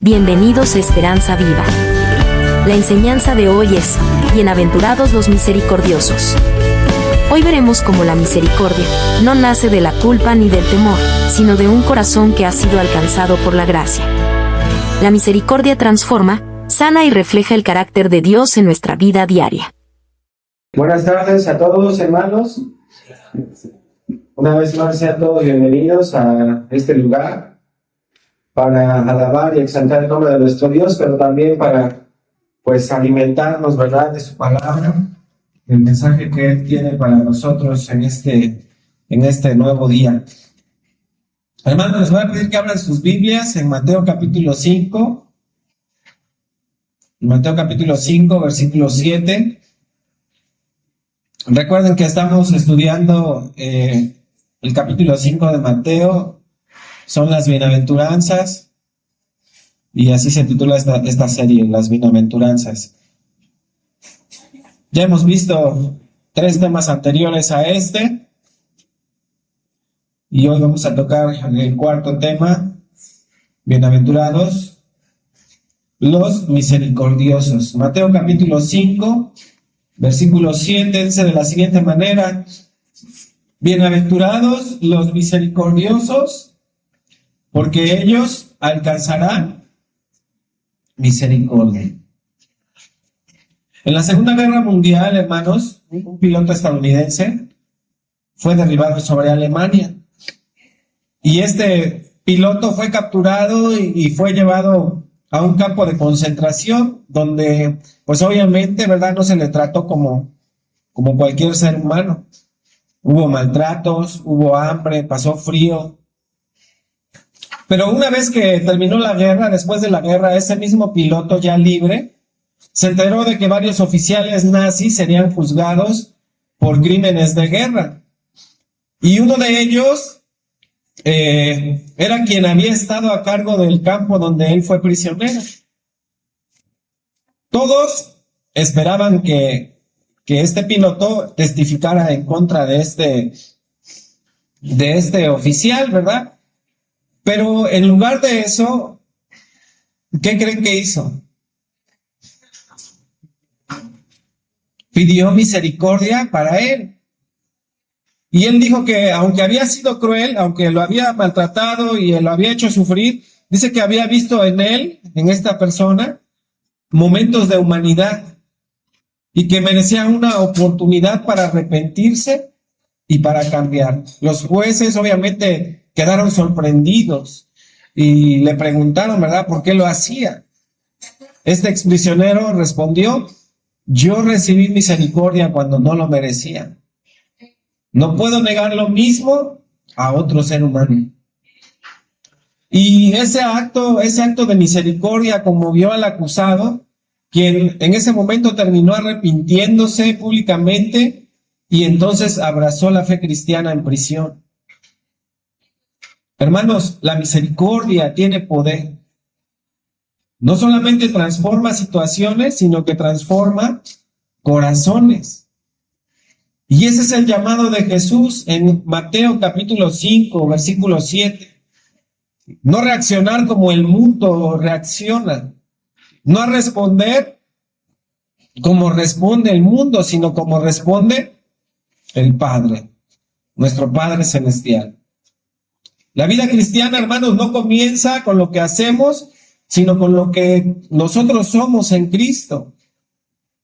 Bienvenidos a Esperanza Viva. La enseñanza de hoy es: bienaventurados los misericordiosos. Hoy veremos cómo la misericordia no nace de la culpa ni del temor, sino de un corazón que ha sido alcanzado por la gracia. La misericordia transforma, sana y refleja el carácter de Dios en nuestra vida diaria. Buenas tardes a todos, hermanos. Una vez más, sean todos bienvenidos a este lugar para alabar y exaltar el nombre de nuestro Dios, pero también para, alimentarnos, ¿verdad?, de su palabra, el mensaje que Él tiene para nosotros en este nuevo día. Hermanos, les voy a pedir que abran sus Biblias en Mateo capítulo 5. Mateo capítulo 5, versículo 7. Recuerden que estamos estudiando el capítulo 5 de Mateo, son las bienaventuranzas, y así se titula esta serie, las bienaventuranzas. Ya hemos visto 3 temas anteriores a este, y hoy vamos a tocar el cuarto tema: bienaventurados los misericordiosos. Mateo capítulo 5, versículo 7 dice de la siguiente manera: bienaventurados los misericordiosos, porque ellos alcanzarán misericordia. En la Segunda Guerra Mundial, hermanos, un piloto estadounidense fue derribado sobre Alemania. Y este piloto fue capturado y fue llevado a un campo de concentración donde, obviamente, ¿verdad?, no se le trató como cualquier ser humano. Hubo maltratos, hubo hambre, pasó frío. Pero una vez que terminó la guerra, después de la guerra, ese mismo piloto ya libre se enteró de que varios oficiales nazis serían juzgados por crímenes de guerra. Y uno de ellos era quien había estado a cargo del campo donde él fue prisionero. Todos esperaban que este piloto testificara en contra de este oficial, ¿verdad? Pero en lugar de eso, ¿qué creen que hizo? Pidió misericordia para él. Y él dijo que aunque había sido cruel, aunque lo había maltratado y lo había hecho sufrir, dice que había visto en él, en esta persona, momentos de humanidad y que merecía una oportunidad para arrepentirse y para cambiar. Los jueces obviamente quedaron sorprendidos y le preguntaron, ¿verdad?, por qué lo hacía. Este exprisionero respondió: yo recibí misericordia cuando no lo merecía. No puedo negar lo mismo a otro ser humano. Y ese acto de misericordia conmovió al acusado, quien en ese momento terminó arrepintiéndose públicamente y entonces abrazó la fe cristiana en prisión. Hermanos, la misericordia tiene poder. No solamente transforma situaciones, sino que transforma corazones. Y ese es el llamado de Jesús en Mateo capítulo 5, versículo 7. No reaccionar como el mundo reacciona. No responder como responde el mundo, sino como responde el Padre, nuestro Padre Celestial. La vida cristiana, hermanos, no comienza con lo que hacemos, sino con lo que nosotros somos en Cristo.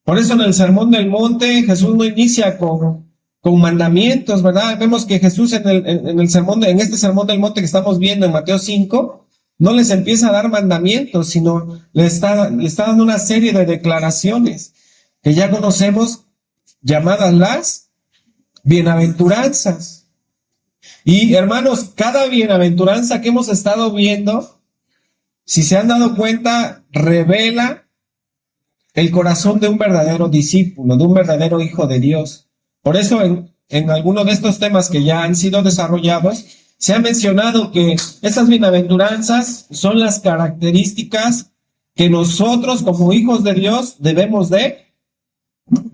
Por eso en el Sermón del Monte Jesús no inicia con mandamientos, ¿verdad? Vemos que Jesús en este Sermón del Monte que estamos viendo en Mateo 5, no les empieza a dar mandamientos, sino le está dando una serie de declaraciones que ya conocemos, llamadas las bienaventuranzas. Y hermanos, cada bienaventuranza que hemos estado viendo, si se han dado cuenta, revela el corazón de un verdadero discípulo, de un verdadero hijo de Dios. Por eso en alguno de estos temas que ya han sido desarrollados, se ha mencionado que estas bienaventuranzas son las características que nosotros como hijos de Dios debemos de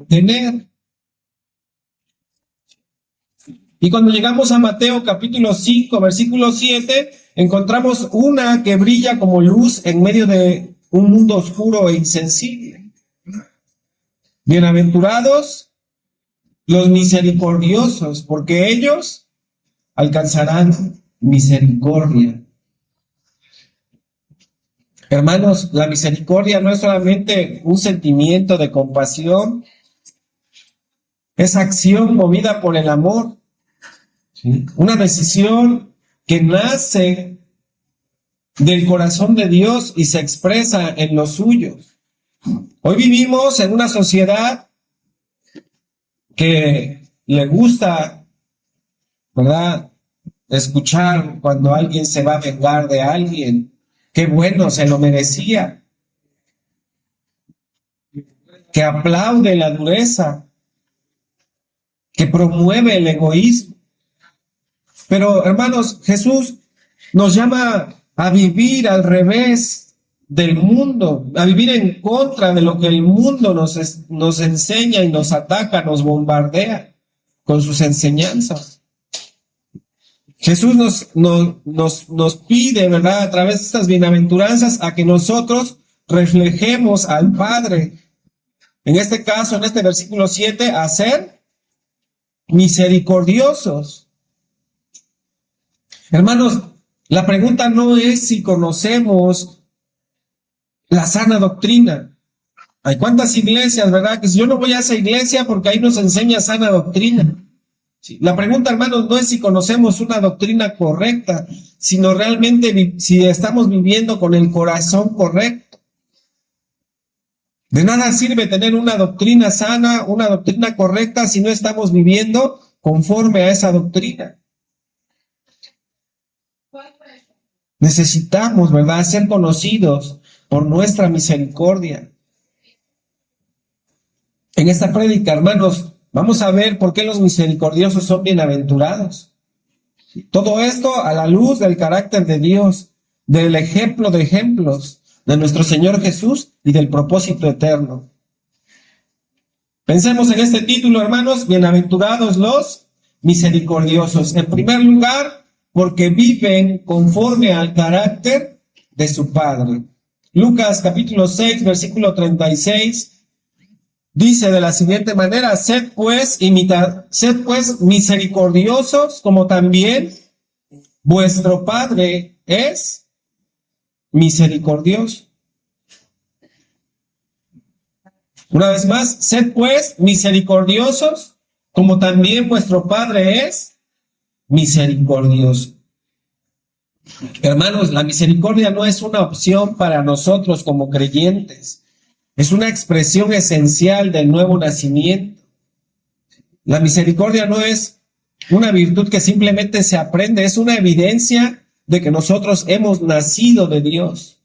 tener. Y cuando llegamos a Mateo capítulo 5, versículo 7, encontramos una que brilla como luz en medio de un mundo oscuro e insensible. Bienaventurados los misericordiosos, porque ellos alcanzarán misericordia. Hermanos, la misericordia no es solamente un sentimiento de compasión, es acción movida por el amor, ¿sí? Una decisión que nace del corazón de Dios y se expresa en los suyos. Hoy vivimos en una sociedad que le gusta, ¿verdad?, escuchar cuando alguien se va a vengar de alguien. Qué bueno, se lo merecía. Que aplaude la dureza, que promueve el egoísmo. Pero, hermanos, Jesús nos llama a vivir al revés del mundo, a vivir en contra de lo que el mundo nos enseña y nos ataca, nos bombardea con sus enseñanzas. Jesús nos pide, ¿verdad?, a través de estas bienaventuranzas, a que nosotros reflejemos al Padre. En este caso, en este versículo 7, a ser misericordiosos. Hermanos, la pregunta no es si conocemos la sana doctrina. Hay cuántas iglesias, ¿verdad?, que si yo no voy a esa iglesia porque ahí nos enseña sana doctrina. Sí. La pregunta, hermanos, no es si conocemos una doctrina correcta, sino realmente si estamos viviendo con el corazón correcto. De nada sirve tener una doctrina sana, una doctrina correcta, si no estamos viviendo conforme a esa doctrina. Necesitamos, ¿verdad?, ser conocidos por nuestra misericordia. En esta prédica, hermanos, vamos a ver por qué los misericordiosos son bienaventurados. Todo esto a la luz del carácter de Dios, del ejemplo de ejemplos de nuestro Señor Jesús y del propósito eterno. Pensemos en este título, hermanos: bienaventurados los misericordiosos. En primer lugar, porque viven conforme al carácter de su Padre. Lucas capítulo 6, versículo 36. Dice de la siguiente manera: sed pues misericordiosos, como también vuestro Padre es misericordioso. Una vez más, sed pues misericordiosos, como también vuestro Padre es misericordioso. Hermanos, la misericordia no es una opción para nosotros como creyentes. Es una expresión esencial del nuevo nacimiento. La misericordia no es una virtud que simplemente se aprende, es una evidencia de que nosotros hemos nacido de Dios.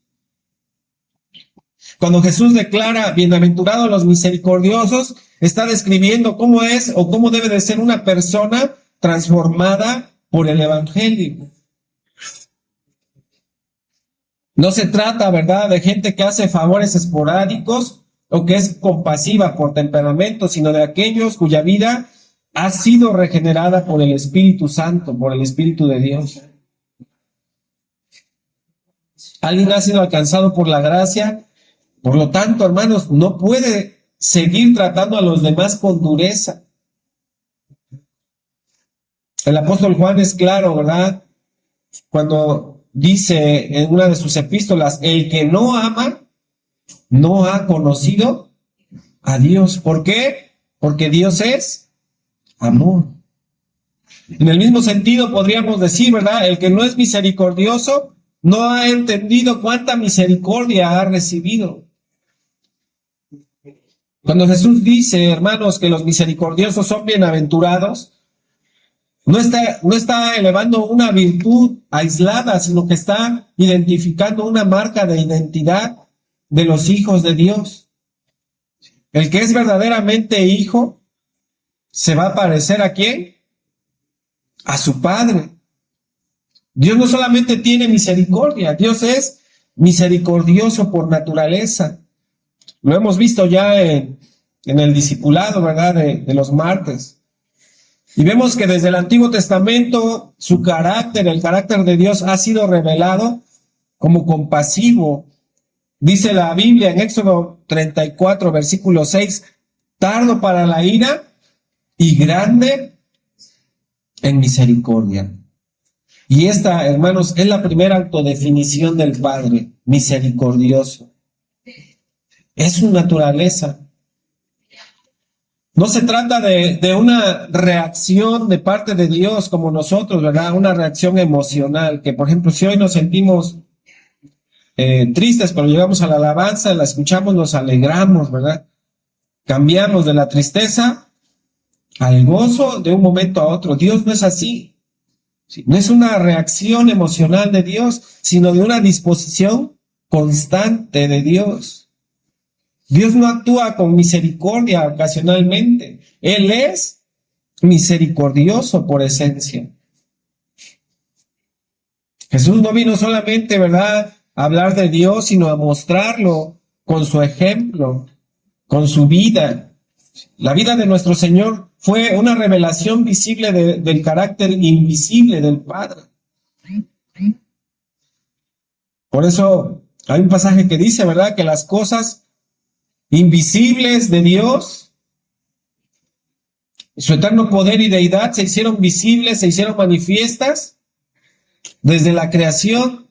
Cuando Jesús declara bienaventurados los misericordiosos, está describiendo cómo es o cómo debe de ser una persona transformada por el Evangelio. No se trata, ¿verdad?, de gente que hace favores esporádicos o que es compasiva por temperamento, sino de aquellos cuya vida ha sido regenerada por el Espíritu Santo, por el Espíritu de Dios. Alguien ha sido alcanzado por la gracia, por lo tanto, hermanos, no puede seguir tratando a los demás con dureza. El apóstol Juan es claro, ¿verdad?, cuando dice en una de sus epístolas: el que no ama, no ha conocido a Dios. ¿Por qué? Porque Dios es amor. En el mismo sentido podríamos decir, ¿verdad?, el que no es misericordioso no ha entendido cuánta misericordia ha recibido. Cuando Jesús dice, hermanos, que los misericordiosos son bienaventurados, no está elevando una virtud aislada, sino que está identificando una marca de identidad de los hijos de Dios. El que es verdaderamente hijo se va a parecer ¿a quién? A su Padre. Dios no solamente tiene misericordia, Dios es misericordioso por naturaleza. Lo hemos visto ya en el discipulado, ¿verdad?, de los martes. Y vemos que desde el Antiguo Testamento su carácter, el carácter de Dios ha sido revelado como compasivo. Dice la Biblia en Éxodo 34, versículo 6, tardo para la ira y grande en misericordia. Y esta, hermanos, es la primera autodefinición del Padre, misericordioso. Es su naturaleza. No se trata de una reacción de parte de Dios como nosotros, ¿verdad? Una reacción emocional, que por ejemplo, si hoy nos sentimos tristes, pero llegamos a la alabanza, la escuchamos, nos alegramos, ¿verdad? Cambiamos de la tristeza al gozo de un momento a otro. Dios no es así. ¿Sí? No es una reacción emocional de Dios, sino de una disposición constante de Dios. Dios no actúa con misericordia ocasionalmente. Él es misericordioso por esencia. Jesús no vino solamente, ¿verdad?, a hablar de Dios, sino a mostrarlo con su ejemplo, con su vida. La vida de nuestro Señor fue una revelación visible del carácter invisible del Padre. Por eso hay un pasaje que dice, ¿verdad?, que las cosas invisibles de Dios, su eterno poder y deidad, se hicieron visibles, se hicieron manifiestas desde la creación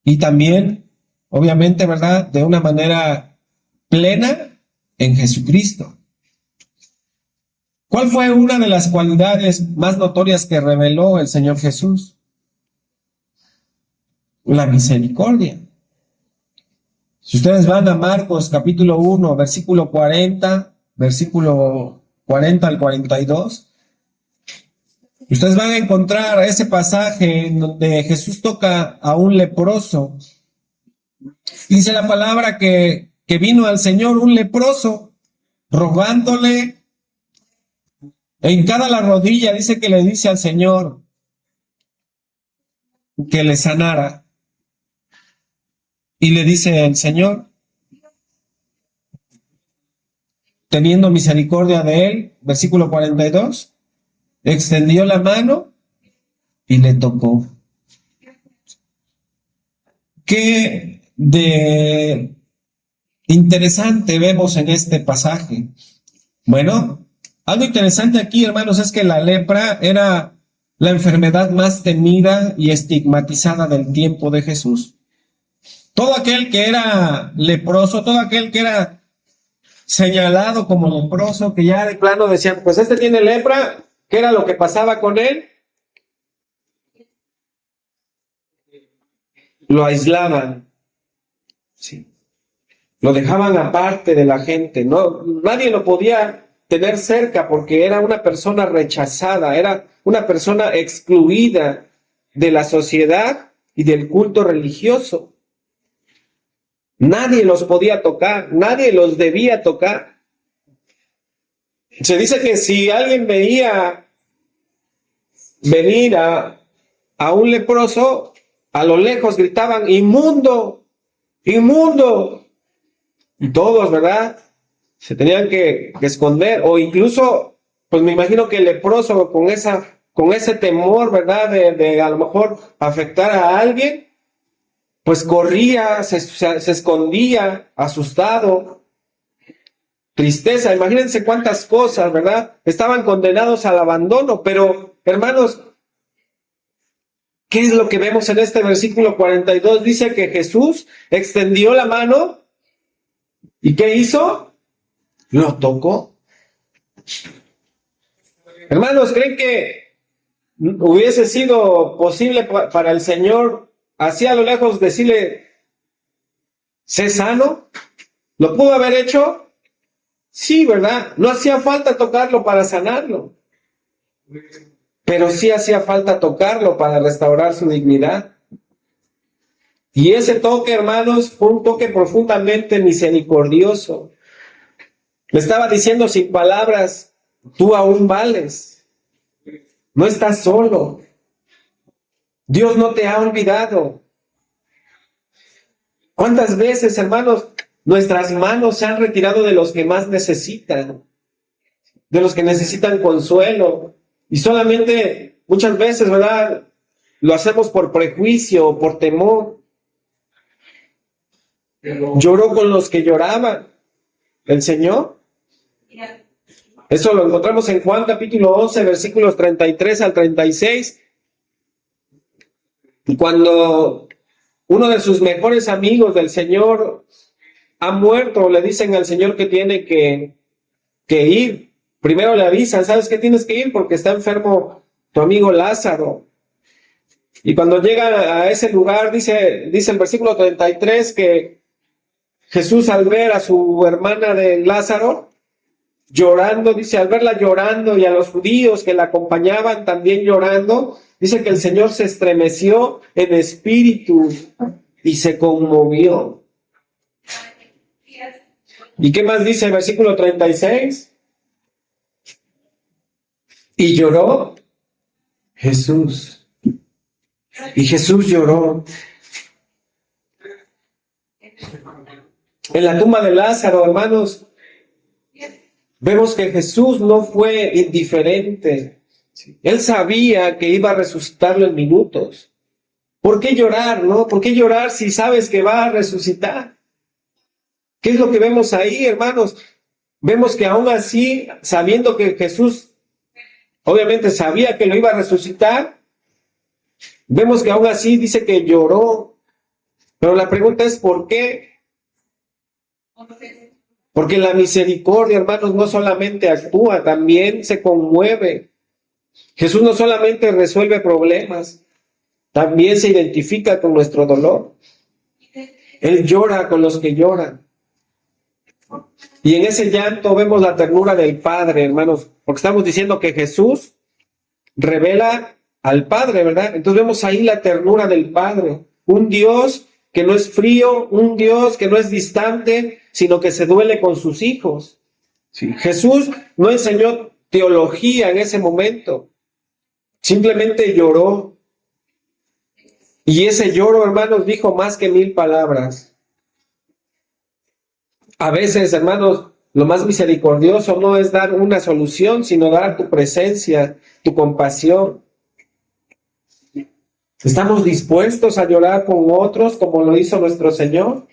y también, obviamente, ¿verdad?, de una manera plena en Jesucristo. ¿Cuál fue una de las cualidades más notorias que reveló el Señor Jesús? La misericordia. Si ustedes van a Marcos capítulo 1, versículo 40 al 42, ustedes van a encontrar ese pasaje en donde Jesús toca a un leproso. Dice la palabra que vino al Señor un leproso, rogándole, hincada la rodilla, dice que le dice al Señor que le sanara. Y le dice el Señor, teniendo misericordia de él, versículo 42, extendió la mano y le tocó. Qué de interesante vemos en este pasaje. Bueno, algo interesante aquí, hermanos, es que la lepra era la enfermedad más temida y estigmatizada del tiempo de Jesús. Todo aquel que era leproso, todo aquel que era señalado como leproso, que ya de plano decían, pues este tiene lepra, ¿qué era lo que pasaba con él? Lo aislaban, sí. Lo dejaban aparte de la gente, no, nadie lo podía tener cerca porque era una persona rechazada, era una persona excluida de la sociedad y del culto religioso. Nadie los podía tocar, nadie los debía tocar. Se dice que si alguien veía venir a un leproso, a lo lejos gritaban, ¡inmundo! ¡Inmundo! Y todos, ¿verdad?, se tenían que esconder, o incluso, pues me imagino que el leproso con ese temor, ¿verdad?, de a lo mejor afectar a alguien, pues corría, se escondía, asustado, tristeza. Imagínense cuántas cosas, ¿verdad? Estaban condenados al abandono, pero, hermanos, ¿qué es lo que vemos en este versículo 42? Dice que Jesús extendió la mano, ¿y qué hizo? Lo tocó. Hermanos, ¿creen que hubiese sido posible para el Señor así a lo lejos decirle, sé sano? ¿Lo pudo haber hecho? Sí, ¿verdad? No hacía falta tocarlo para sanarlo, pero sí hacía falta tocarlo para restaurar su dignidad. Y ese toque, hermanos, fue un toque profundamente misericordioso. Le estaba diciendo sin palabras, tú aún vales, no estás solo. Dios no te ha olvidado. ¿Cuántas veces, hermanos, nuestras manos se han retirado de los que más necesitan? de los que necesitan consuelo. Y solamente muchas veces, ¿verdad?, lo hacemos por prejuicio o por temor. Lloró con los que lloraban el Señor. Eso lo encontramos en Juan capítulo 11, versículos 33 al 36. Y cuando uno de sus mejores amigos del Señor ha muerto, le dicen al Señor que tiene que ir. Primero le avisan, ¿sabes qué? Tienes que ir porque está enfermo tu amigo Lázaro. Y cuando llega a ese lugar, dice el versículo 33 que Jesús, al ver a su hermana de Lázaro llorando, dice, al verla llorando y a los judíos que la acompañaban también llorando, dice que el Señor se estremeció en espíritu y se conmovió. ¿Y qué más dice el versículo 36? Y lloró Jesús. Y Jesús lloró. En la tumba de Lázaro, hermanos, vemos que Jesús no fue indiferente. Él sabía que iba a resucitarlo en minutos. ¿Por qué llorar, no? ¿Por qué llorar si sabes que va a resucitar? ¿Qué es lo que vemos ahí, hermanos? Vemos que aún así, sabiendo que Jesús obviamente sabía que lo iba a resucitar, vemos que aún así dice que lloró. Pero la pregunta es ¿por qué? Porque la misericordia, hermanos, no solamente actúa, también se conmueve. Jesús no solamente resuelve problemas, también se identifica con nuestro dolor. Él llora con los que lloran. Y en ese llanto vemos la ternura del Padre, hermanos, porque estamos diciendo que Jesús revela al Padre, ¿verdad? Entonces vemos ahí la ternura del Padre. Un Dios que no es frío, un Dios que no es distante, sino que se duele con sus hijos. Sí. Jesús no enseñó teología en ese momento, simplemente lloró. Y ese lloro, hermanos, dijo más que 1000 palabras. A veces, hermanos, lo más misericordioso no es dar una solución, sino dar tu presencia, tu compasión. ¿Estamos dispuestos a llorar con otros como lo hizo nuestro Señor?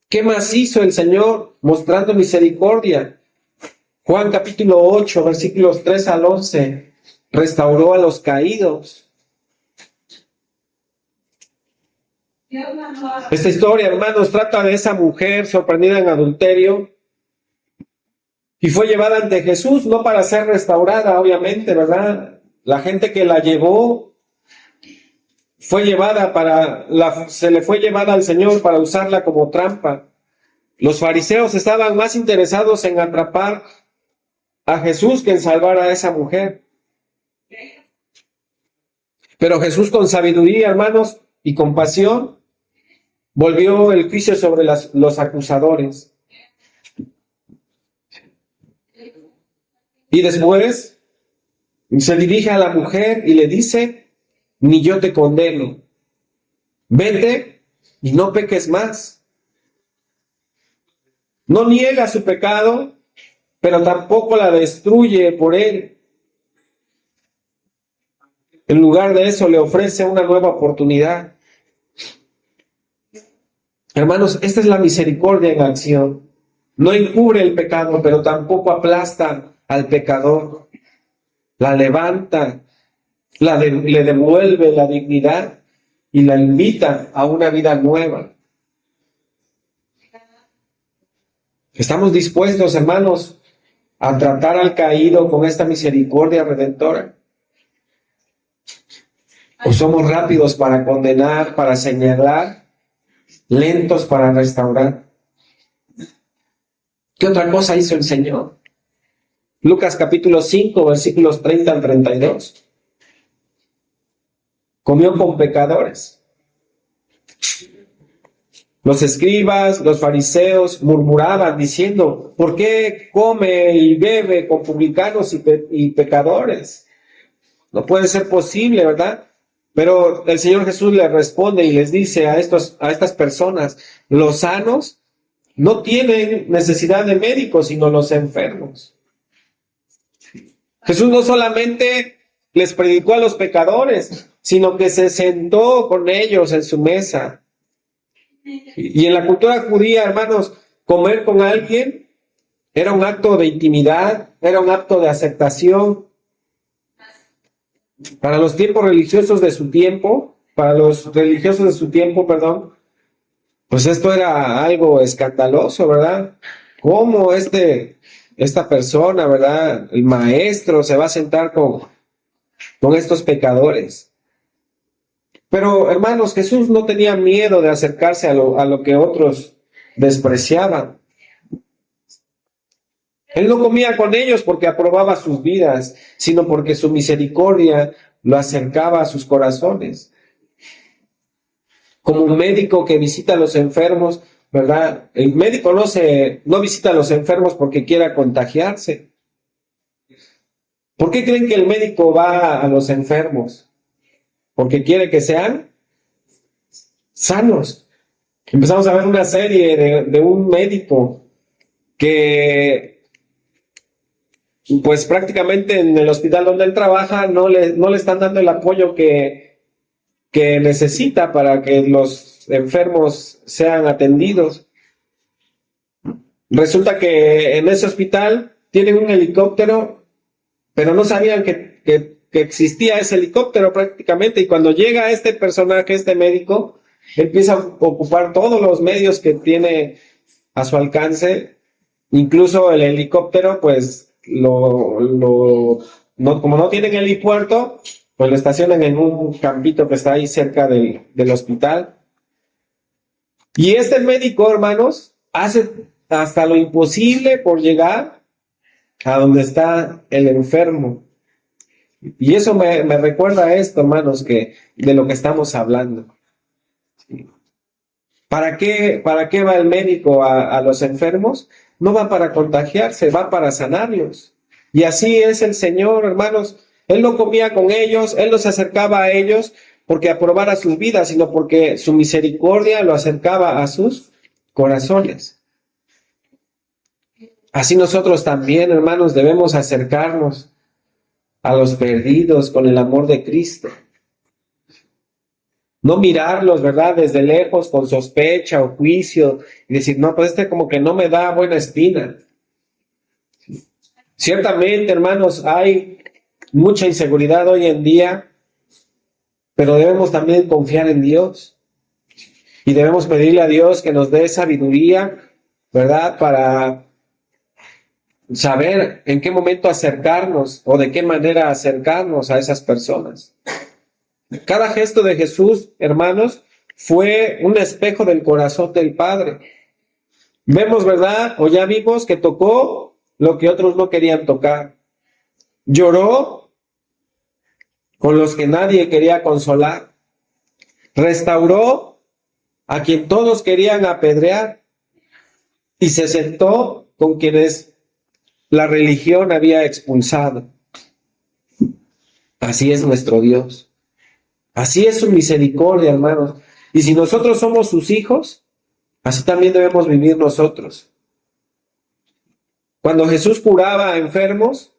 ¿Qué más hizo el Señor mostrando misericordia? Juan capítulo 8, versículos 3 al 11, restauró a los caídos. Esta historia, hermanos, trata de esa mujer sorprendida en adulterio y fue llevada ante Jesús, no para ser restaurada, obviamente, ¿verdad? La gente que la llevó fue llevada se le fue llevada al Señor para usarla como trampa. Los fariseos estaban más interesados en atrapar a Jesús que en salvar a esa mujer. Pero Jesús, con sabiduría, hermanos, y compasión, volvió el juicio sobre los acusadores. Y después se dirige a la mujer y le dice: ni yo te condeno. Vete y no peques más. No niega su pecado, pero tampoco la destruye por él. En lugar de eso, le ofrece una nueva oportunidad. Hermanos, esta es la misericordia en acción. No encubre el pecado, pero tampoco aplasta al pecador. La levanta, le devuelve la dignidad y la invita a una vida nueva. ¿Estamos dispuestos, hermanos, a tratar al caído con esta misericordia redentora? ¿O somos rápidos para condenar, para señalar, lentos para restaurar? ¿Qué otra cosa hizo el Señor? Lucas capítulo 5, versículos 30 al 32. Comió con pecadores. Los escribas, los fariseos murmuraban diciendo: ¿por qué come y bebe con publicanos y pecadores? No puede ser posible, ¿verdad? Pero el Señor Jesús les responde y les dice a estas personas: los sanos no tienen necesidad de médicos, sino los enfermos. Jesús no solamente les predicó a los pecadores, sino que se sentó con ellos en su mesa. Y en la cultura judía, hermanos, comer con alguien era un acto de intimidad, era un acto de aceptación. Para los tiempos religiosos de su tiempo, pues esto era algo escandaloso, ¿verdad? ¿Cómo esta persona, ¿verdad? El maestro se va a sentar con estos pecadores. Pero, hermanos, Jesús no tenía miedo de acercarse a lo que otros despreciaban. Él no comía con ellos porque aprobaba sus vidas, sino porque su misericordia lo acercaba a sus corazones. Como un médico que visita a los enfermos, ¿verdad? El médico no visita a los enfermos porque quiera contagiarse. ¿Por qué creen que el médico va a los enfermos? Porque quiere que sean sanos. Empezamos a ver una serie de un médico que, pues prácticamente en el hospital donde él trabaja no le están dando el apoyo que necesita para que los enfermos sean atendidos. Resulta que en ese hospital tienen un helicóptero, pero no sabían que existía ese helicóptero prácticamente, y cuando llega este personaje, este médico, empieza a ocupar todos los medios que tiene a su alcance, incluso el helicóptero, pues como no tienen helipuerto, pues lo estacionan en un campito que está ahí cerca del hospital. Y este médico, hermanos, hace hasta lo imposible por llegar a donde está el enfermo. Y eso me recuerda a esto, hermanos, de lo que estamos hablando. ¿Para qué va el médico a los enfermos? No va para contagiarse, va para sanarlos. Y así es el Señor, hermanos. Él no comía con ellos, Él no se acercaba a ellos porque aprobara sus vidas, sino porque su misericordia lo acercaba a sus corazones. Así nosotros también, hermanos, debemos acercarnos a los perdidos con el amor de Cristo. No mirarlos, ¿verdad?, desde lejos con sospecha o juicio y decir, no, pues como que no me da buena espina. Ciertamente, hermanos, hay mucha inseguridad hoy en día, pero debemos también confiar en Dios. Y debemos pedirle a Dios que nos dé sabiduría, ¿verdad?, para saber en qué momento acercarnos o de qué manera acercarnos a esas personas. Cada gesto de Jesús, hermanos, fue un espejo del corazón del Padre. Vemos, ¿verdad?, o ya vimos que tocó lo que otros no querían tocar. Lloró con los que nadie quería consolar. Restauró a quien todos querían apedrear. Y se sentó con quienes la religión había expulsado. Así es nuestro Dios. Así es su misericordia, hermanos. Y si nosotros somos sus hijos, así también debemos vivir nosotros. Cuando Jesús curaba a enfermos,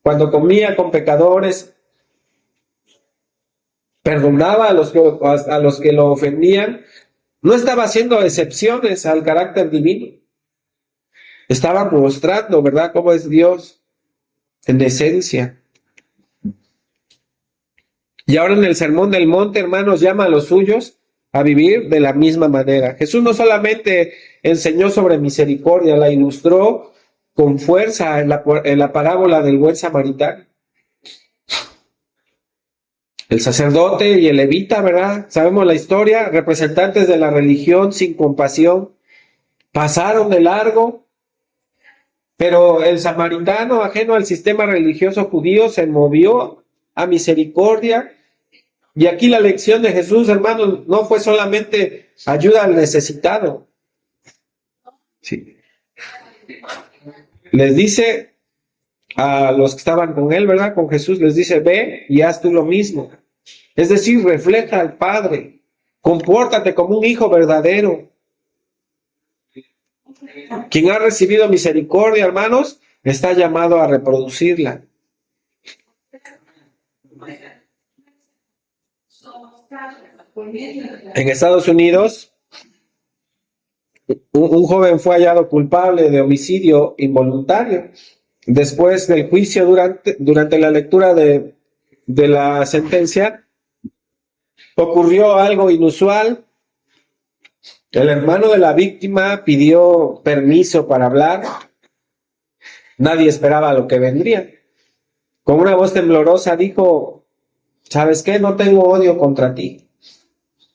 cuando comía con pecadores, perdonaba a los que lo ofendían, no estaba haciendo excepciones al carácter divino. Estaba mostrando, ¿verdad?, cómo es Dios en esencia. Y ahora en el Sermón del Monte, hermanos, llama a los suyos a vivir de la misma manera. Jesús no solamente enseñó sobre misericordia, la ilustró con fuerza en la parábola del buen samaritano. El sacerdote y el levita, ¿verdad? Sabemos la historia, representantes de la religión sin compasión, pasaron de largo, pero el samaritano, ajeno al sistema religioso judío, se movió a misericordia. Y aquí la lección de Jesús, hermanos, no fue solamente ayuda al necesitado. Sí. Les dice a los que estaban con él, ¿verdad?, con Jesús, les dice, ve y haz tú lo mismo. Es decir, refleja al Padre. Compórtate como un hijo verdadero. Quien ha recibido misericordia, hermanos, está llamado a reproducirla. En Estados Unidos, un joven fue hallado culpable de homicidio involuntario. Después del juicio, durante la lectura de la sentencia, ocurrió algo inusual. El hermano de la víctima pidió permiso para hablar. Nadie esperaba lo que vendría. Con una voz temblorosa dijo: ¿sabes qué? No tengo odio contra ti.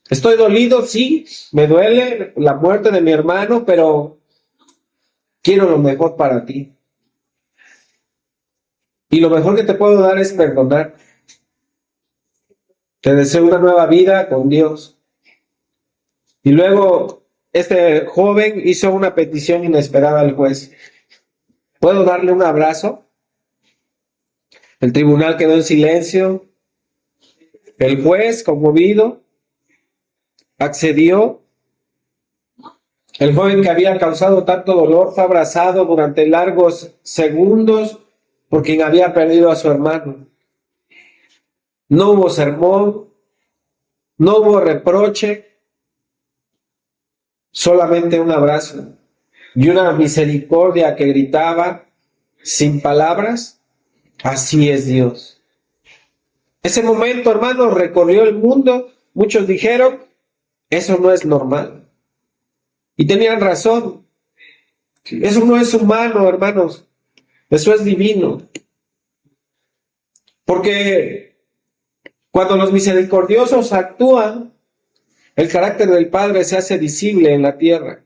Estoy dolido, sí, me duele la muerte de mi hermano, pero quiero lo mejor para ti. Y lo mejor que te puedo dar es perdonar. Te deseo una nueva vida con Dios. Y luego este joven hizo una petición inesperada al juez. ¿Puedo darle un abrazo? El tribunal quedó en silencio. El juez, conmovido, accedió. El joven que había causado tanto dolor fue abrazado durante largos segundos por quien había perdido a su hermano. No hubo sermón, no hubo reproche, solamente un abrazo y una misericordia que gritaba sin palabras: así es Dios. Ese momento, hermanos, recorrió el mundo. Muchos dijeron: eso no es normal. Y tenían razón. Eso no es humano, hermanos. Eso es divino. Porque cuando los misericordiosos actúan, el carácter del Padre se hace visible en la tierra.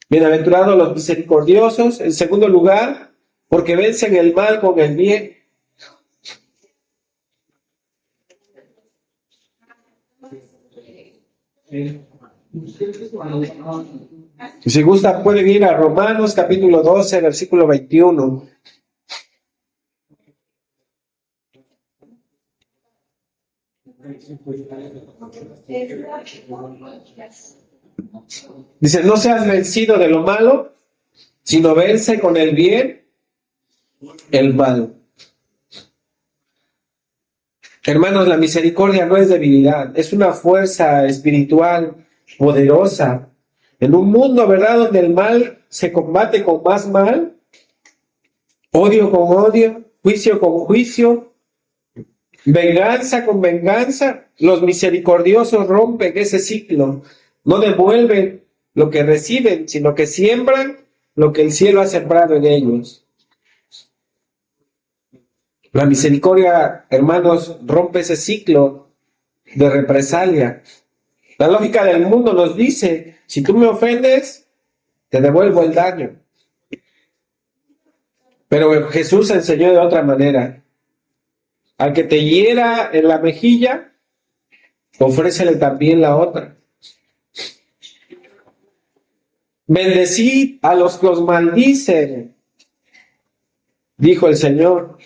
Bienaventurados los misericordiosos, en segundo lugar, porque vencen el mal con el bien. Si gusta, pueden ir a Romanos capítulo 12, versículo 21. Dice: no seas vencido de lo malo, sino vence con el bien el mal. Hermanos, la misericordia no es debilidad, es una fuerza espiritual poderosa. En un mundo, ¿verdad?, donde el mal se combate con más mal, odio con odio, juicio con juicio, venganza con venganza, los misericordiosos rompen ese ciclo. No devuelven lo que reciben, sino que siembran lo que el cielo ha sembrado en ellos. La misericordia, hermanos, rompe ese ciclo de represalia. La lógica del mundo nos dice: si tú me ofendes, te devuelvo el daño. Pero Jesús enseñó de otra manera. Al que te hiera en la mejilla, ofrécele también la otra. Bendecid a los que os maldicen, dijo el Señor.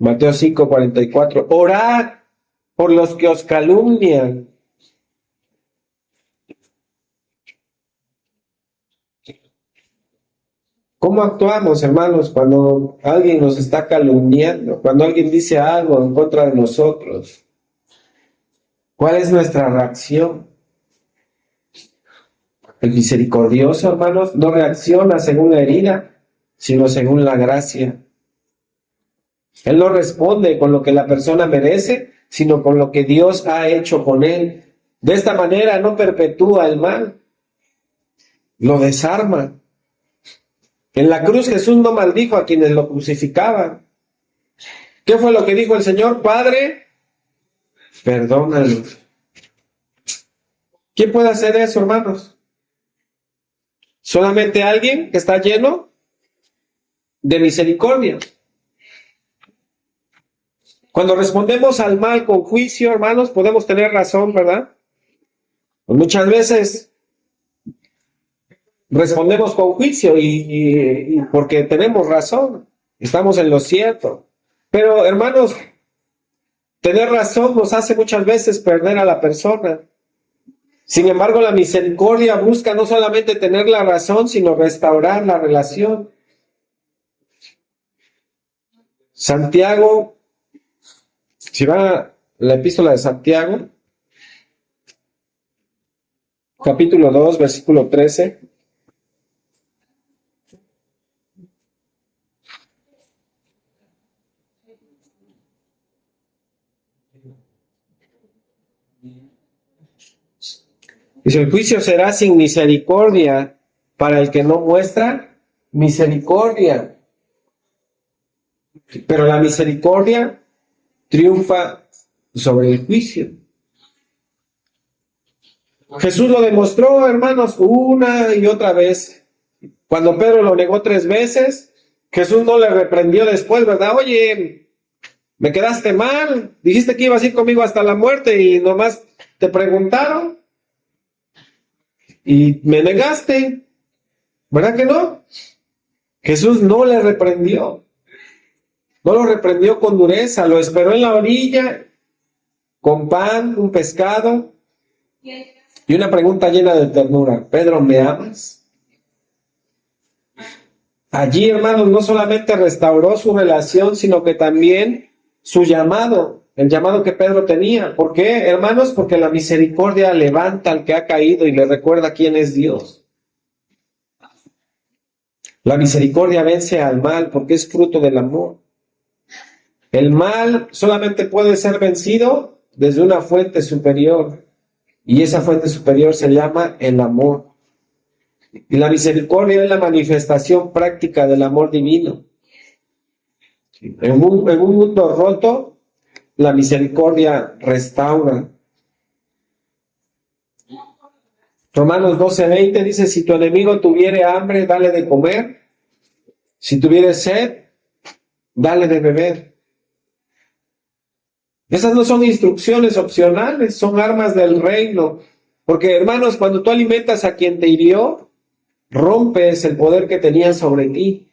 Mateo 5:44. Orad por los que os calumnian. ¿Cómo actuamos, hermanos, cuando alguien nos está calumniando? Cuando alguien dice algo en contra de nosotros. ¿Cuál es nuestra reacción? El misericordioso, hermanos, no reacciona según la herida, sino según la gracia. Él no responde con lo que la persona merece, sino con lo que Dios ha hecho con él. De esta manera no perpetúa el mal, lo desarma. En la cruz Jesús no maldijo a quienes lo crucificaban. ¿Qué fue lo que dijo el Señor? Padre, perdónalos. ¿Quién puede hacer eso, hermanos? Solamente alguien que está lleno de misericordia. Cuando respondemos al mal con juicio, hermanos, podemos tener razón, ¿verdad? Pues muchas veces respondemos con juicio y porque tenemos razón, estamos en lo cierto. Pero, hermanos, tener razón nos hace muchas veces perder a la persona. Sin embargo, la misericordia busca no solamente tener la razón, sino restaurar la relación. Santiago, si va a la epístola de Santiago, capítulo 2, versículo 13. Dice, el juicio será sin misericordia para el que no muestra misericordia. Pero la misericordia triunfa sobre el juicio. Jesús lo demostró, hermanos, una y otra vez. Cuando Pedro lo negó 3 veces, Jesús no le reprendió después, ¿verdad? Oye, me quedaste mal, dijiste que ibas a ir conmigo hasta la muerte y nomás te preguntaron y me negaste, ¿verdad que no? Jesús no le reprendió, no lo reprendió con dureza, lo esperó en la orilla con pan, un pescado y una pregunta llena de ternura. Pedro, ¿me amas? Allí, hermanos, no solamente restauró su relación, sino que también su llamado, el llamado que Pedro tenía. ¿Por qué, hermanos? Porque la misericordia levanta al que ha caído y le recuerda quién es Dios. La misericordia vence al mal porque es fruto del amor. El mal solamente puede ser vencido desde una fuente superior, y esa fuente superior se llama el amor. Y la misericordia es la manifestación práctica del amor divino. En un mundo roto, la misericordia restaura. Romanos 12:20 dice, si tu enemigo tuviere hambre, dale de comer. Si tuviere sed, dale de beber. Esas no son instrucciones opcionales, son armas del reino. Porque, hermanos, cuando tú alimentas a quien te hirió, rompes el poder que tenían sobre ti.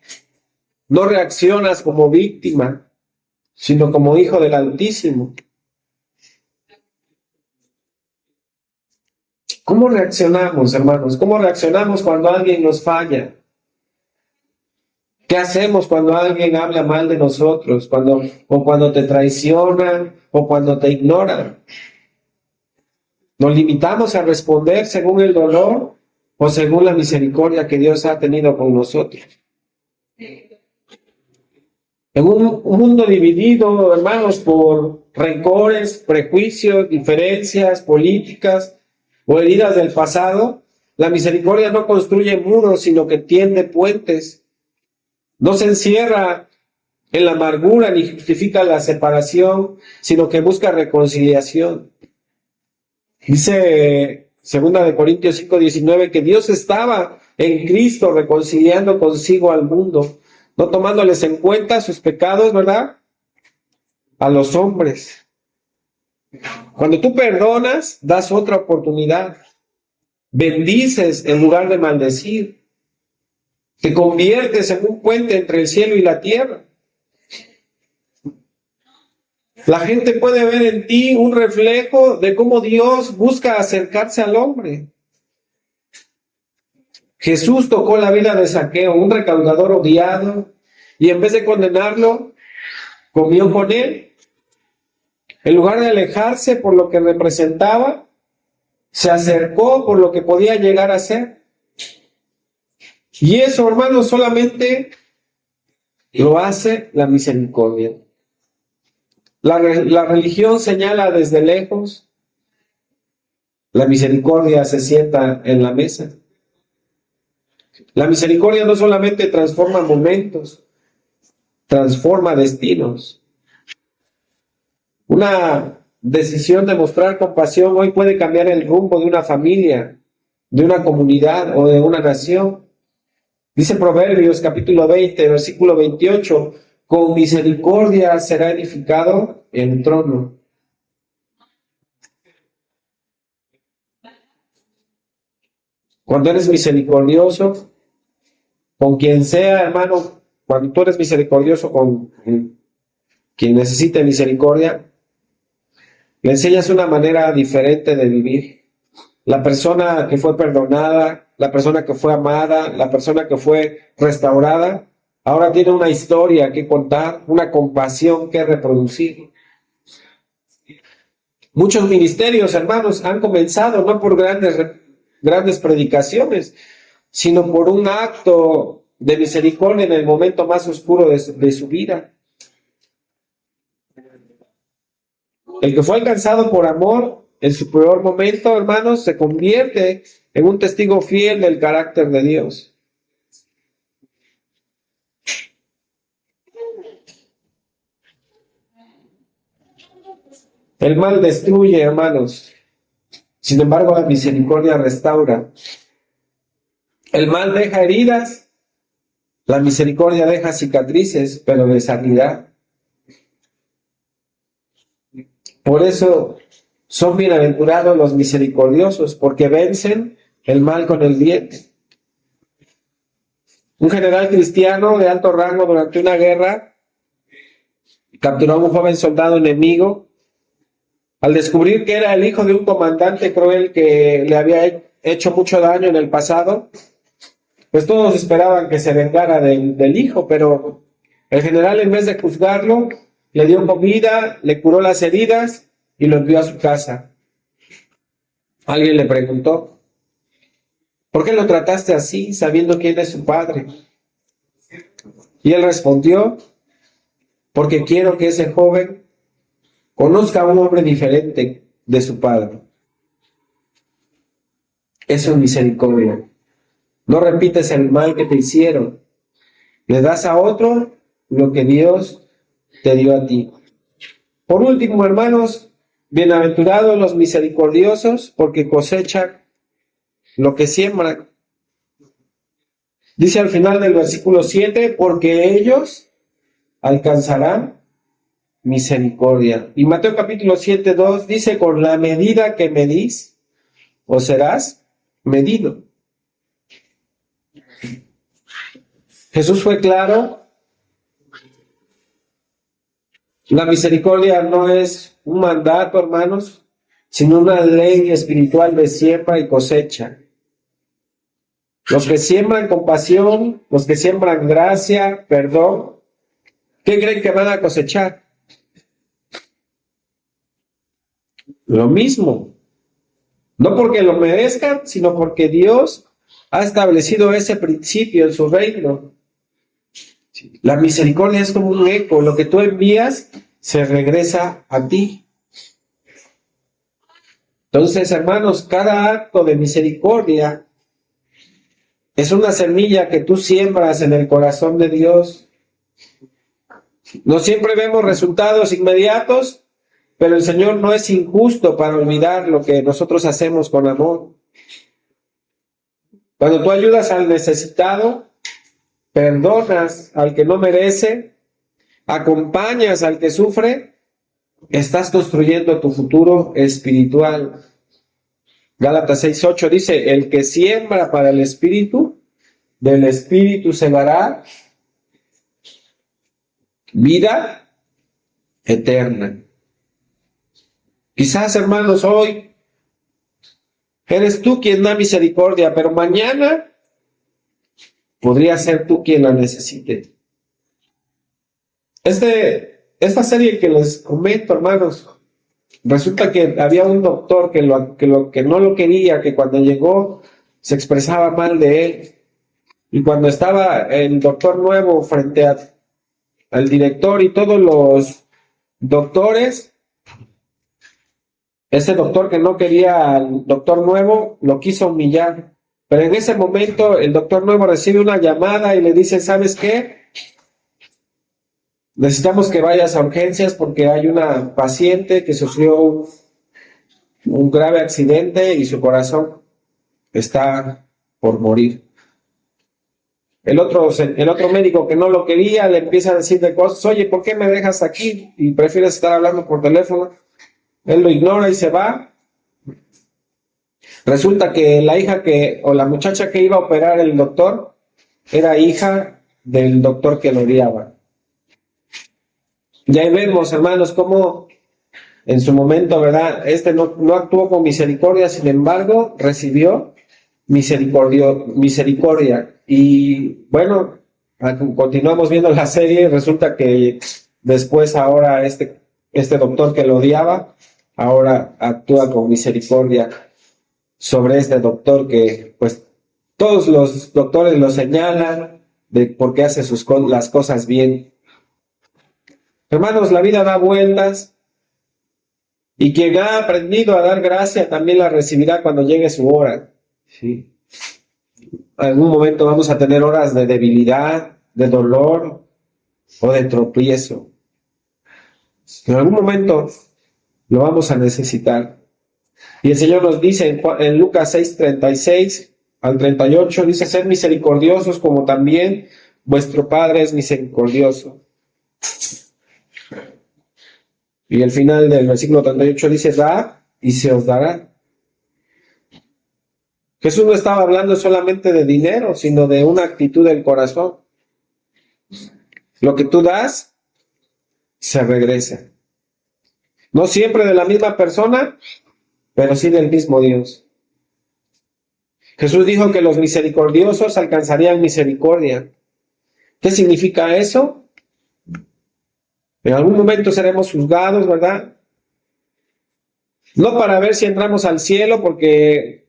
No reaccionas como víctima, sino como hijo del Altísimo. ¿Cómo reaccionamos, hermanos? ¿Cómo reaccionamos cuando alguien nos falla? ¿Qué hacemos cuando alguien habla mal de nosotros? O cuando te traicionan, o cuando te ignoran. ¿Nos limitamos a responder según el dolor o según la misericordia que Dios ha tenido con nosotros? En un mundo dividido, hermanos, por rencores, prejuicios, diferencias políticas o heridas del pasado, la misericordia no construye muros, sino que tiende puentes. No se encierra en la amargura ni justifica la separación, sino que busca reconciliación. Dice 2 Corintios 5:19 que Dios estaba en Cristo reconciliando consigo al mundo, no tomándoles en cuenta sus pecados, ¿verdad? A los hombres. Cuando tú perdonas, das otra oportunidad. Bendices en lugar de maldecir. Te conviertes en un puente entre el cielo y la tierra. La gente puede ver en ti un reflejo de cómo Dios busca acercarse al hombre. Jesús tocó la vida de Zaqueo, un recaudador odiado, y en vez de condenarlo, comió con él. En lugar de alejarse por lo que representaba, se acercó por lo que podía llegar a ser. Y eso, hermanos, solamente lo hace la misericordia. La religión señala desde lejos, la misericordia se sienta en la mesa. La misericordia no solamente transforma momentos, transforma destinos. Una decisión de mostrar compasión hoy puede cambiar el rumbo de una familia, de una comunidad o de una nación. Dice Proverbios capítulo 20, versículo 28, con misericordia será edificado el trono. Cuando eres misericordioso, con quien sea, hermano, cuando tú eres misericordioso con quien necesite misericordia, le enseñas una manera diferente de vivir. la persona que fue perdonada, la persona que fue amada, la persona que fue restaurada, ahora tiene una historia que contar, una compasión que reproducir. Muchos ministerios, hermanos, han comenzado no por grandes predicaciones, sino por un acto de misericordia en el momento más oscuro de su vida. El que fue alcanzado por amor en su peor momento, hermanos, se convierte en un testigo fiel del carácter de Dios. El mal destruye, hermanos. Sin embargo, la misericordia restaura. El mal deja heridas, la misericordia deja cicatrices, pero de sanidad. Por eso son bienaventurados los misericordiosos, porque vencen el mal con el bien. Un general cristiano de alto rango durante una guerra capturó a un joven soldado enemigo. Al descubrir que era el hijo de un comandante cruel que le había hecho mucho daño en el pasado, pues todos esperaban que se vengara del hijo, pero el general, en vez de juzgarlo, le dio comida, le curó las heridas y lo envió a su casa. Alguien le preguntó: ¿por qué lo trataste así, sabiendo quién es su padre? Y él respondió: porque quiero que ese joven conozca a un hombre diferente de su padre. Eso es misericordia. No repites el mal que te hicieron. Le das a otro lo que Dios te dio a ti. Por último, hermanos, bienaventurados los misericordiosos, porque cosechan lo que siembran. Dice al final del versículo 7, porque ellos alcanzarán misericordia. Y Mateo capítulo 7:2 dice: con la medida que medís, os serás medido. Jesús fue claro. La misericordia no es un mandato, hermanos, sino una ley espiritual de siembra y cosecha. Los que siembran compasión, los que siembran gracia, perdón, ¿qué creen que van a cosechar? Lo mismo. No porque lo merezcan, sino porque Dios ha establecido ese principio en su reino. La misericordia es como un eco. Lo que tú envías se regresa a ti. Entonces, hermanos, cada acto de misericordia es una semilla que tú siembras en el corazón de Dios. No siempre vemos resultados inmediatos, pero el Señor no es injusto para olvidar lo que nosotros hacemos con amor. Cuando tú ayudas al necesitado, perdonas al que no merece, acompañas al que sufre, estás construyendo tu futuro espiritual. Gálatas 6:8 dice: el que siembra para el Espíritu, del Espíritu segará vida eterna. Quizás, hermanos, hoy eres tú quien da misericordia, pero mañana podría ser tú quien la necesite. Esta serie que les comento, hermanos, resulta que había un doctor que no lo quería, que cuando llegó se expresaba mal de él. Y cuando estaba el doctor nuevo frente al director y todos los doctores, ese doctor que no quería al doctor nuevo lo quiso humillar. Pero en ese momento el doctor nuevo recibe una llamada y le dice: ¿sabes qué? Necesitamos que vayas a urgencias porque hay una paciente que sufrió un grave accidente y su corazón está por morir. El otro médico que no lo quería le empieza a decir de cosas: oye, ¿por qué me dejas aquí y prefieres estar hablando por teléfono? Él lo ignora y se va. Resulta que la muchacha que iba a operar el doctor era hija del doctor que lo odiaba. Y ahí vemos, hermanos, cómo en su momento, ¿verdad? No actuó con misericordia, sin embargo, recibió misericordia. Y bueno, continuamos viendo la serie y resulta que después ahora este doctor que lo odiaba, ahora actúa con misericordia sobre este doctor que pues todos los doctores lo señalan de por qué hace las cosas bien. Hermanos, la vida da vueltas y quien ha aprendido a dar gracia también la recibirá cuando llegue su hora. ¿Sí? En algún momento vamos a tener horas de debilidad, de dolor o de tropiezo. En algún momento lo vamos a necesitar. Y el Señor nos dice en Lucas 6:36 al 38, dice: sed misericordiosos como también vuestro Padre es misericordioso. Y el final del versículo 38 dice: dad y se os dará. Jesús no estaba hablando solamente de dinero, sino de una actitud del corazón. Lo que tú das, se regresa. No siempre de la misma persona, pero sí del mismo Dios. Jesús dijo que los misericordiosos alcanzarían misericordia. ¿Qué significa eso? En algún momento seremos juzgados, ¿verdad? No para ver si entramos al cielo, porque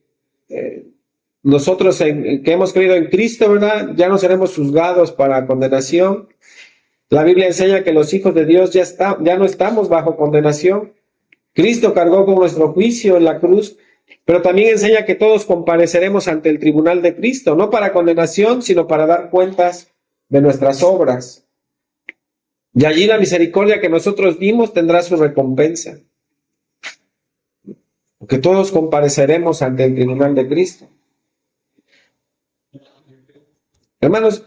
nosotros que hemos creído en Cristo, ¿verdad? Ya no seremos juzgados para condenación. La Biblia enseña que los hijos de Dios ya no estamos bajo condenación. Cristo cargó con nuestro juicio en la cruz, pero también enseña que todos compareceremos ante el tribunal de Cristo, no para condenación, sino para dar cuentas de nuestras obras. Y allí la misericordia que nosotros dimos tendrá su recompensa. Porque todos compareceremos ante el tribunal de Cristo. Hermanos,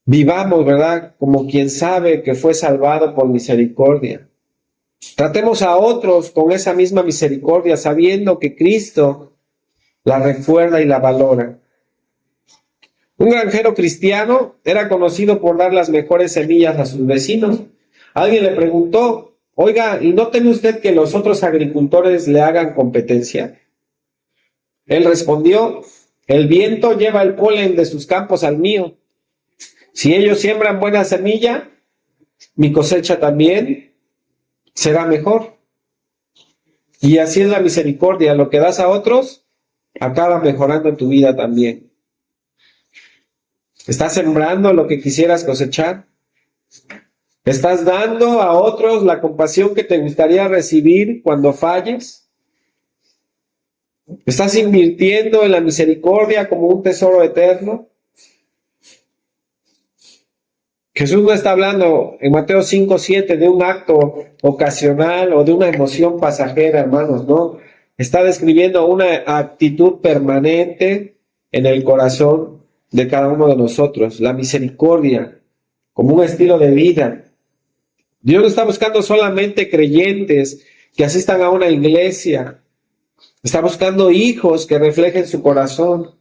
vivamos, ¿verdad? Como quien sabe que fue salvado por misericordia. Tratemos a otros con esa misma misericordia, sabiendo que Cristo la recuerda y la valora. Un granjero cristiano era conocido por dar las mejores semillas a sus vecinos. Alguien le preguntó: oiga, ¿y no teme usted que los otros agricultores le hagan competencia? Él respondió: el viento lleva el polen de sus campos al mío. Si ellos siembran buena semilla, mi cosecha también será mejor. Y así es la misericordia. Lo que das a otros acaba mejorando tu vida también. ¿Estás sembrando lo que quisieras cosechar? ¿Estás dando a otros la compasión que te gustaría recibir cuando falles? ¿Estás invirtiendo en la misericordia como un tesoro eterno? Jesús no está hablando en Mateo 5:7 de un acto ocasional o de una emoción pasajera, hermanos, no. Está describiendo una actitud permanente en el corazón de cada uno de nosotros, la misericordia como un estilo de vida. Dios no está buscando solamente creyentes que asistan a una iglesia. Está buscando hijos que reflejen su corazón.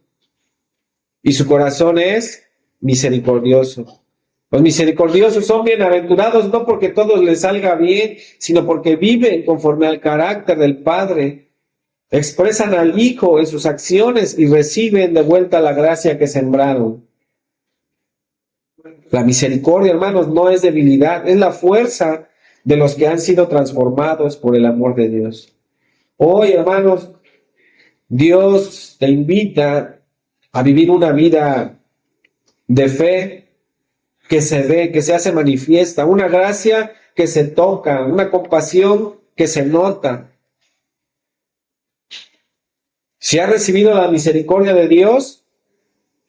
Y su corazón es misericordioso. Los misericordiosos son bienaventurados no porque todo les salga bien, sino porque viven conforme al carácter del Padre. Expresan al Hijo en sus acciones y reciben de vuelta la gracia que sembraron. La misericordia, hermanos, no es debilidad, es la fuerza de los que han sido transformados por el amor de Dios. Hoy, hermanos, Dios te invita a vivir una vida de fe que se ve, que se hace manifiesta, una gracia que se toca, una compasión que se nota. Si has recibido la misericordia de Dios,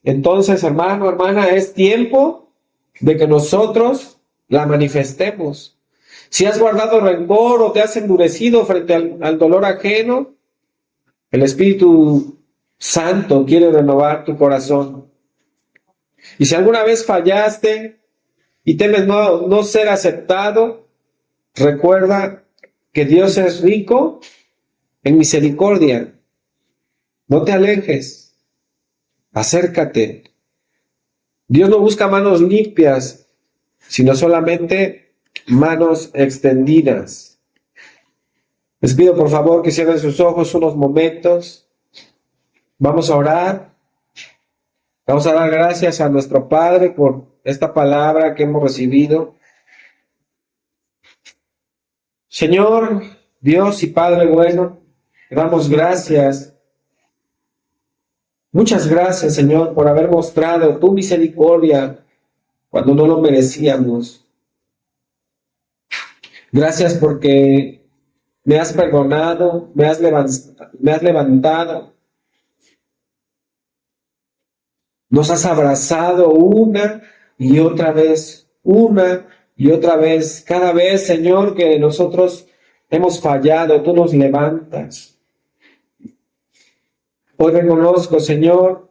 entonces, hermano, hermana, es tiempo de que nosotros la manifestemos. Si has guardado rencor o te has endurecido frente al dolor ajeno, el Espíritu Santo quiere renovar tu corazón. Y si alguna vez fallaste y temes no ser aceptado, recuerda que Dios es rico en misericordia. No te alejes, acércate. Dios no busca manos limpias, sino solamente manos extendidas. Les pido por favor que cierren sus ojos unos momentos. Vamos a orar. Vamos a dar gracias a nuestro Padre por esta palabra que hemos recibido. Señor, Dios y Padre bueno, te damos gracias. Muchas gracias, Señor, por haber mostrado tu misericordia cuando no lo merecíamos. Gracias porque me has perdonado, me has levantado. Nos has abrazado una y otra vez, cada vez, Señor, que nosotros hemos fallado, tú nos levantas. Hoy reconozco, Señor,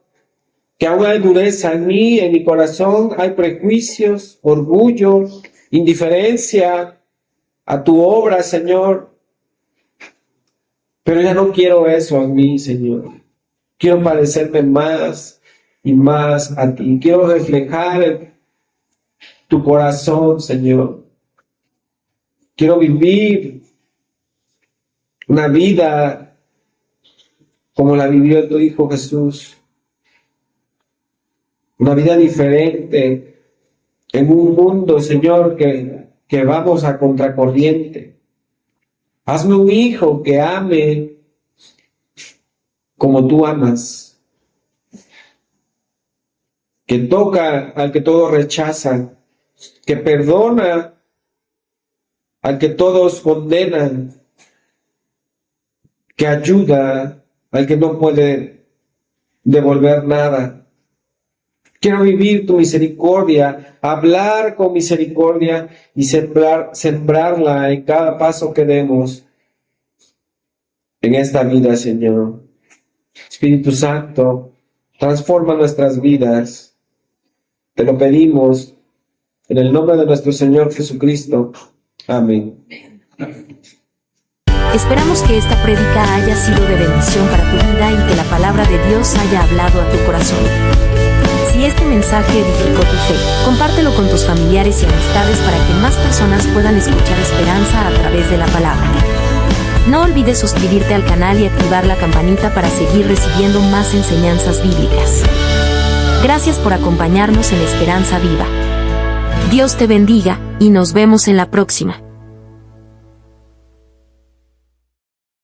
que aún hay dureza en mí, en mi corazón, hay prejuicios, orgullo, indiferencia a tu obra, Señor. Pero ya no quiero eso en mí, Señor. Quiero parecerme más y más a ti. Quiero reflejar tu corazón, Señor. Quiero vivir una vida como la vivió tu Hijo Jesús. Una vida diferente en un mundo, Señor, que vamos a contracorriente. Hazme un hijo que ame como tú amas, que toca al que todos rechazan, que perdona al que todos condenan, que ayuda al que no puede devolver nada. Quiero vivir tu misericordia, hablar con misericordia y sembrarla en cada paso que demos en esta vida, Señor. Espíritu Santo, transforma nuestras vidas. Te lo pedimos en el nombre de nuestro Señor Jesucristo. Amén. Esperamos que esta prédica haya sido de bendición para tu vida y que la palabra de Dios haya hablado a tu corazón. Si este mensaje edificó tu fe, compártelo con tus familiares y amistades para que más personas puedan escuchar esperanza a través de la palabra. No olvides suscribirte al canal y activar la campanita para seguir recibiendo más enseñanzas bíblicas. Gracias por acompañarnos en Esperanza Viva. Dios te bendiga y nos vemos en la próxima.